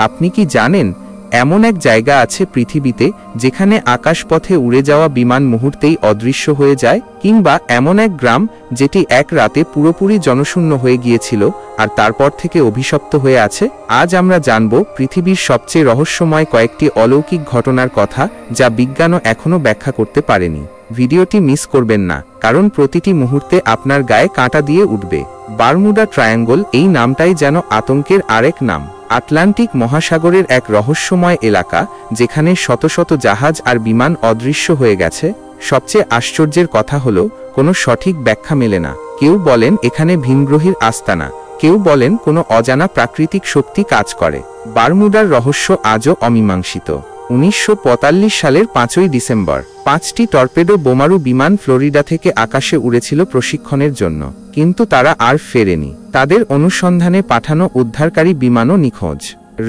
আপনি কি জানেন এমন এক জায়গা আছে পৃথিবীতে যেখানে আকাশপথে উড়ে যাওয়া বিমান মুহূর্তেই অদৃশ্য হয়ে যায়, কিংবা এমন এক গ্রাম যেটি এক রাতে পুরোপুরি জনশূন্য হয়ে গিয়েছিল আর তারপর থেকে অভিশপ্ত হয়ে আছে? আজ আমরা জানব পৃথিবীর সবচেয়ে রহস্যময় কয়েকটি অলৌকিক ঘটনার কথা যা বিজ্ঞানও এখনও ব্যাখ্যা করতে পারেনি। ভিডিওটি মিস করবেন না, কারণ প্রতিটি মুহূর্তে আপনার গায়ে কাঁটা দিয়ে উঠবে। বারমুডা ট্রায়াঙ্গল, এই নামটাই যেন আতঙ্কের আরেক নাম। আটলান্টিক মহাসাগরের এক রহস্যময় এলাকা যেখানে শত শত জাহাজ আর বিমান অদৃশ্য হয়ে গেছে। সবচেয়ে আশ্চর্যের কথা হলো কোনো সঠিক ব্যাখ্যা মেলে না। কেউ বলেন এখানে ভিনগ্রহীর আস্তানা, কেউ বলেন কোনো অজানা প্রাকৃতিক শক্তি কাজ করে। বারমুডার রহস্য আজও অমীমাংসিত। 1945 সালের 5ই ডিসেম্বর 5টি টর্পেডো বোমারু বিমান ফ্লোরিডা থেকে আকাশে উড়েছিল প্রশিক্ষণের জন্য, কিন্তু তারা আর ফেরেনি। তাদের অনুসন্ধানে পাঠানো উদ্ধারকারী বিমানও নিখোঁজ।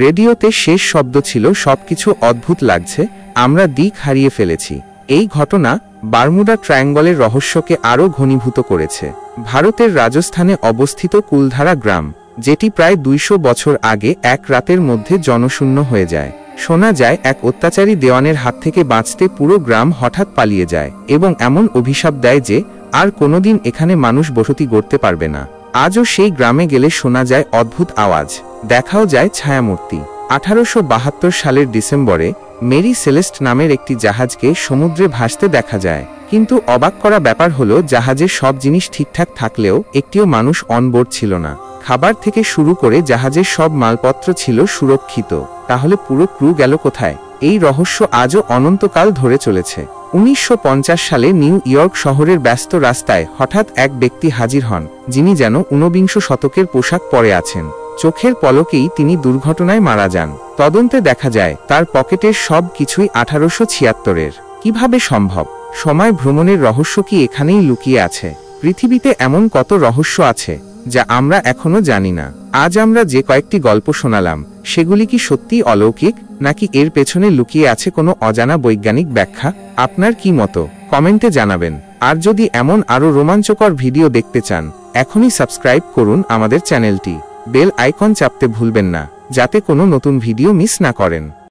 রেডিওতে শেষ শব্দ ছিল, সবকিছু অদ্ভুত লাগছে, আমরা দিক হারিয়ে ফেলেছি। এই ঘটনা বারমুডা ট্রায়াঙ্গলের রহস্যকে আরও ঘনীভূত করেছে। ভারতের রাজস্থানে অবস্থিত কুলধারা গ্রাম, যেটি প্রায় 200 বছর আগে এক রাতের মধ্যে জনশূন্য হয়ে যায়। শোনা যায় এক অত্যাচারী দেওয়ানের হাত থেকে বাঁচতে পুরো গ্রাম হঠাৎ পালিয়ে যায় এবং এমন অভিশাপ দেয় যে আর কোনোদিন এখানে মানুষ বসতি গড়তে পারবে না। আজও সেই গ্রামে গেলে শোনা যায় অদ্ভুত আওয়াজ, দেখাও যায় ছায়ামূর্তি। 1872 সালের ডিসেম্বরে মেরি সেলেস্ট নামের একটি জাহাজকে সমুদ্রে ভাসতে দেখা যায়, কিন্তু অবাক করা ব্যাপার হলো জাহাজের সব জিনিস ঠিকঠাক থাকলেও একটিও মানুষ অনবোর্ড ছিল না। খাবার থেকে শুরু করে জাহাজের সব মালপত্র ছিল সুরক্ষিত। তাহলে পুরো ক্রু গেল কোথায়? এই রহস্য আজও অনন্তকাল ধরে চলেছে। 1950 সালে নিউ ইয়র্ক শহরের ব্যস্ত রাস্তায় হঠাৎ এক ব্যক্তি হাজির হন, যিনি যেন 19 শতকের পোশাক পরে আছেন। চোখের পলকেই তিনি দুর্ঘটনায় মারা যান। তদন্তে দেখা যায় তার পকেটের সব কিছুই 1876-এর। কিভাবে সম্ভব? সময় ভ্রমণের রহস্য কি এখানেই লুকিয়ে আছে? পৃথিবীতে এমন কত রহস্য আছে যা আমরা এখনো জানি না। আজ আমরা যে কয়েকটি গল্প শোনালাম, সেগুলি কি সত্যিই অলৌকিক, নাকি এর পেছনে লুকিয়ে আছে কোনো অজানা বৈজ্ঞানিক ব্যাখ্যা? আপনার কি মতো কমেন্টে জানাবেন। আর যদি এমন আরও রোমাঞ্চকর ভিডিও দেখতে চান, এখনই সাবস্ক্রাইব করুন আমাদের চ্যানেলটি। বেল আইকন চাপতে ভুলবেন না, যাতে কোনো নতুন ভিডিও মিস না করেন।